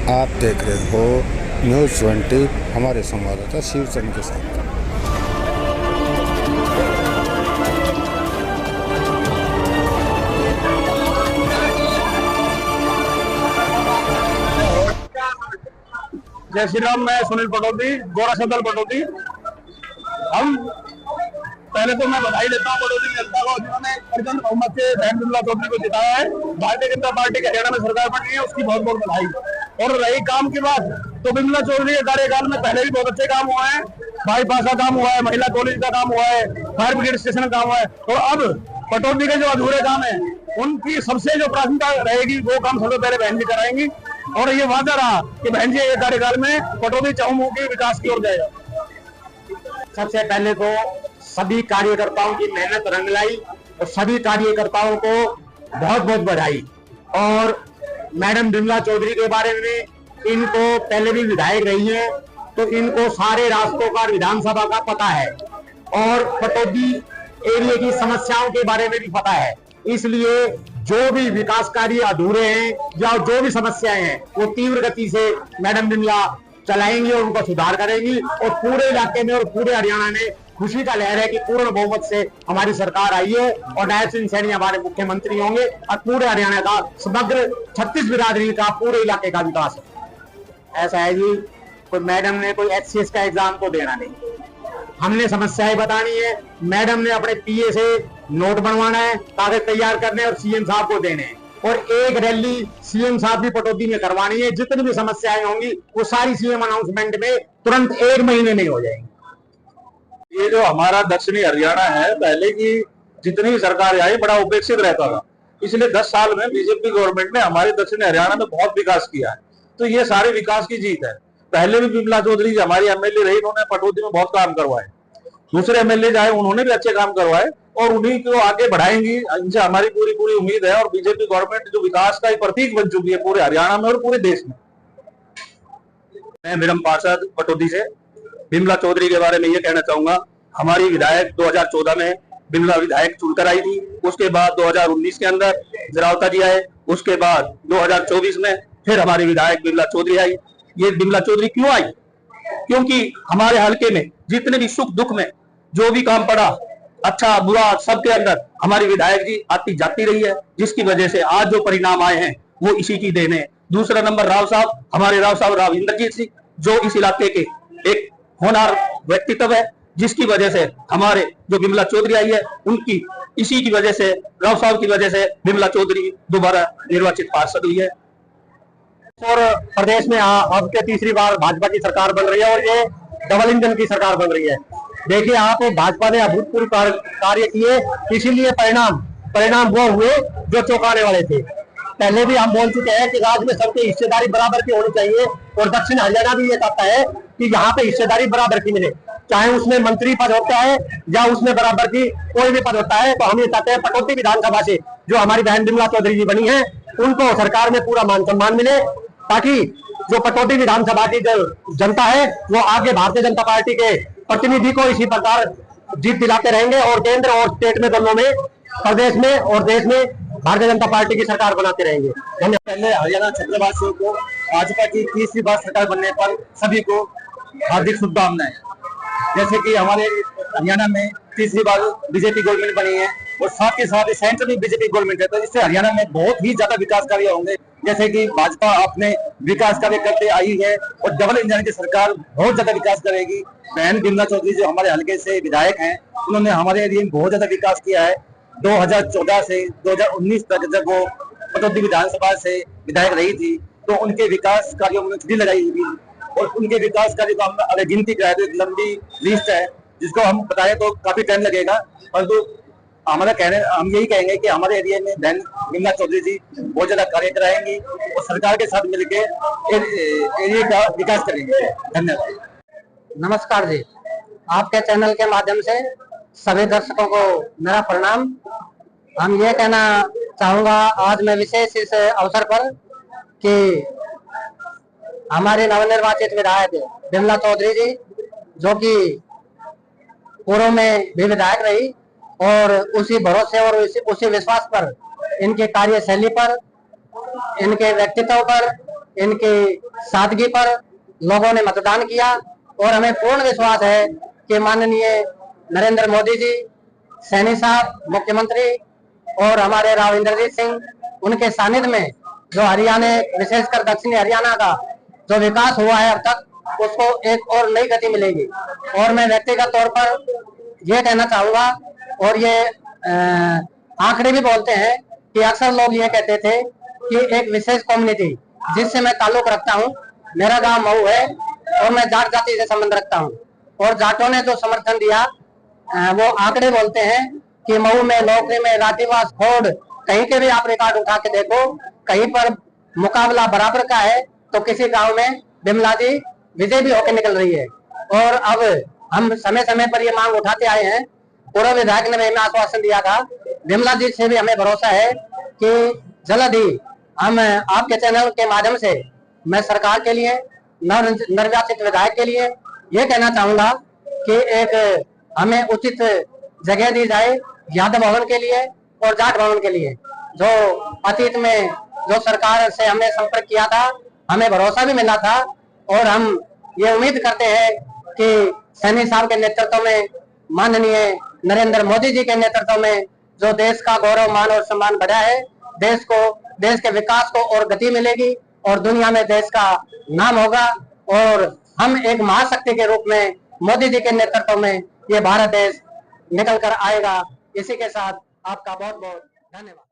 आप देख रहे हो न्यूज़ 20 हमारे संवाददाता शिवचरण के साथ। जय श्री राम। मैं सुनील पटौदी, गोरा सदल पटौदी। हम पहले तो मैं बधाई देता हूँ पटौदी जनता को, जिन्होंने प्रचंड बहुमत से बहन बिमला चौधरी को जिताया है। भारतीय जनता पार्टी के हरियाणा में सरकार बन रही है, उसकी बहुत बहुत बधाई। और रही काम की बात, तो बिमला चौधरी के कार्यकाल में पहले भी बहुत अच्छे काम हुए हैं। बाईपास का काम हुआ है, महिला कॉलेज का काम हुआ है, फायर ब्रिगेड स्टेशन का काम हुआ है। और अब पटौदी के जो अधूरे काम है, उनकी सबसे जो प्राथमिकता रहेगी, वो काम सबसे पहले बहन जी कराएंगी। और ये वादा रहा कि बहन जी ये कार्यकाल में पटौदी चहुमुखी विकास की ओर जाएगा। सबसे पहले तो सभी कार्यकर्ताओं की मेहनत रंग लाई और सभी कार्यकर्ताओं को बहुत बहुत बधाई। और मैडम बिमला चौधरी के बारे में, इनको पहले भी विधायक रही है, तो इनको सारे रास्तों का विधानसभा का पता है और पटौदी एरिया की समस्याओं के बारे में भी पता है। इसलिए जो भी विकास कार्य अधूरे हैं या जो भी समस्याएं हैं, वो तीव्र गति से मैडम बिमला चलाएंगी और उनको सुधार करेंगी। और पूरे इलाके में और पूरे हरियाणा में खुशी का लहर है कि पूर्ण बहुमत से हमारी सरकार आई है और नायब सिंह सैनी हमारे मुख्यमंत्री होंगे और पूरे हरियाणा का, समग्र 36 बिरादरी का, पूरे इलाके का विकास है। ऐसा है जी, कोई मैडम ने कोई HCS का एग्जाम तो देना नहीं, हमने समस्याएं बतानी है। मैडम ने अपने PA से नोट बनवाना है, कागज तैयार करने और CM साहब को देने हैं। और एक रैली CM साहब भी पटौदी में करवानी है। जितनी भी समस्याएं होंगी वो सारी CM अनाउंसमेंट में तुरंत 1 महीने में हो जाएंगी। ये जो हमारा दक्षिणी हरियाणा है, पहले की जितनी भी सरकार आई बड़ा उपेक्षित रहता था। पिछले 10 साल में बीजेपी गवर्नमेंट ने हमारे दक्षिणी हरियाणा में बहुत विकास किया है, तो ये सारे विकास की जीत है। पहले भी बिमला चौधरी जी हमारी MLA रही, उन्होंने पटौदी में बहुत काम करवाए। दूसरे MLA आए, उन्होंने भी अच्छे काम करवाए और उन्हीं को आगे बढ़ाएंगी, इनसे हमारी पूरी उम्मीद है। और बीजेपी गवर्नमेंट जो विकास का प्रतीक बन चुकी है पूरे हरियाणा में और पूरे देश में। मैं विरम पार्षद पटौदी से बिमला चौधरी के बारे में ये कहना चाहूंगा, हमारी विधायक 2014 में बिमला विधायक चुनकर आई थी। उसके बाद 2019 के अंदर जरावता जी आए, उसके बाद 2024 में फिर हमारी विधायक बिमला चौधरी आई। ये बिमला चौधरी क्यों आई? क्योंकि हमारे हल्के में जितने भी सुख दुख में जो भी काम पड़ा, अच्छा बुरा, सबके अंदर हमारी विधायक जी आती जाती रही है, जिसकी वजह से आज जो परिणाम आए हैं वो इसी की देन है। दूसरा नंबर राव साहब, हमारे राव साहब राव इंद्रजीत सिंह, जो इस इलाके के एक होनहार व्यक्तित्व है, जिसकी वजह से हमारे जो बिमला चौधरी आई है, उनकी इसी की वजह से, राव साहब की वजह से बिमला चौधरी दोबारा निर्वाचित पार्षद हुई है। और प्रदेश में अब के तीसरी बार भाजपा की सरकार बन रही है और ये डबल इंजन की सरकार बन रही है। देखिए, आप भाजपा ने अभूतपूर्व कार्य किए, इसीलिए परिणाम वो हुए जो चौंकाने वाले थे। पहले भी हम बोल चुके हैं कि राज्य में सबकी हिस्सेदारी बराबर की होनी चाहिए और दक्षिण हरियाणा भी ये चाहता है कि यहाँ पे हिस्सेदारी बराबर की मिले, चाहे उसमें मंत्री पद होता है या उसमें बराबर की कोई भी पद होता है। तो हम ये चाहते हैं पटौदी विधानसभा से जो हमारी बहन बिमला चौधरी जी बनी है, उनको सरकार में पूरा मान सम्मान मिले, ताकि जो पटौदी विधानसभा की जो जनता है वो आगे भारतीय जनता पार्टी के प्रतिनिधि को इसी प्रकार जीत दिलाते रहेंगे और केंद्र और स्टेट में, दोनों में, प्रदेश में और देश में भारतीय जनता पार्टी की सरकार बनाते रहेंगे। धन्यवाद। पहले हरियाणा क्षेत्रवासियों को भाजपा की तीसरी बार सरकार बनने पर सभी को हार्दिक शुभकामनाएं। जैसे कि हमारे हरियाणा में तीसरी बार बीजेपी गवर्नमेंट बनी है और साथ ही साथ सेंटर में बीजेपी गवर्नमेंट है, तो इससे हरियाणा में बहुत ही ज्यादा विकास कार्य होंगे। जैसे कि भाजपा अपने विकास कार्य करते आई है और डबल इंजन की सरकार बहुत ज्यादा विकास करेगी। बहन बिमला चौधरी जो हमारे हल्के से विधायक हैं, उन्होंने हमारे एरिया में बहुत ज्यादा विकास किया है। 2014 से 2019 तक जब वो पटौदी विधानसभा से विधायक रही थी, तो उनके विकास कार्यों में छुट्टी लगाई हुई और उनके विकास कार्य को हम अगर गिनती कराए तो एक लंबी लिस्ट है, जिसको हम बताएं तो काफी टाइम लगेगा। परंतु हम यही कहेंगे कि हमारे एरिया में बहन बिमला चौधरी जी बहुत ज्यादा कार्य कराएंगी और सरकार के साथ मिलकर एरिया का विकास करेंगे। धन्यवाद। नमस्कार जी, आपके चैनल के माध्यम से सभी दर्शकों को मेरा प्रणाम। हम ये कहना चाहूंगा आज मैं विशेष इस अवसर पर कि हमारे नवनिर्वाचित विधायक बिमला चौधरी जी, जो कि पूर्व में भी विधायक रही, और उसी भरोसे और उसी विश्वास पर, इनके कार्यशैली पर, इनके व्यक्तित्व पर इनकी सादगी पर लोगों ने मतदान किया और हमें पूर्ण विश्वास है कि माननीय नरेंद्र मोदी जी, सैनी साहब मुख्यमंत्री और हमारे राव इंद्रजीत सिंह, उनके सानिध्य में जो हरियाणा, विशेषकर दक्षिणी हरियाणा का जो विकास हुआ है अब तक, उसको एक और नई गति मिलेगी। और मैं व्यक्तिगत तौर पर यह कहना चाहूंगा, और ये आंकड़े भी बोलते हैं कि अक्सर लोग ये कहते थे कि एक विशेष कम्युनिटी जिससे मैं ताल्लुक रखता हूँ, मेरा गांव मऊ है और मैं जाट जाति से संबंध रखता हूँ, और जाटों ने जो समर्थन दिया, वो आंकड़े बोलते हैं कि मऊ में नौकरी में रातिवास खोड़ कहीं के भी आप रिकॉर्ड उठा के देखो, कहीं पर मुकाबला बराबर का है, तो किसी गांव में बिमला जी विजय भी होकर निकल रही है। और अब हम समय समय पर ये मांग उठाते आए हैं। पूर्व विधायक ने हमें आश्वासन दिया था, बिमला जी से भी हमें भरोसा है कि जल्द ही हम आपके चैनल के माध्यम से मैं सरकार के लिए, नवनिर्वाचित विधायक के लिए ये कहना चाहूंगा कि एक हमें उचित जगह दी जाए यादव भवन के लिए और जाट भवन के लिए। जो अतीत में जो सरकार से हमने संपर्क किया था, हमें भरोसा भी मिला था, और हम ये उम्मीद करते हैं कि सैनी साहब के नेतृत्व में, माननीय नरेंद्र मोदी जी के नेतृत्व में जो देश का गौरव, मान और सम्मान बढ़ा है, देश के विकास को और गति मिलेगी और दुनिया में देश का नाम होगा, और हम एक महाशक्ति के रूप में मोदी जी के नेतृत्व में ये भारत देश निकल कर आएगा। इसी के साथ आपका बहुत बहुत धन्यवाद।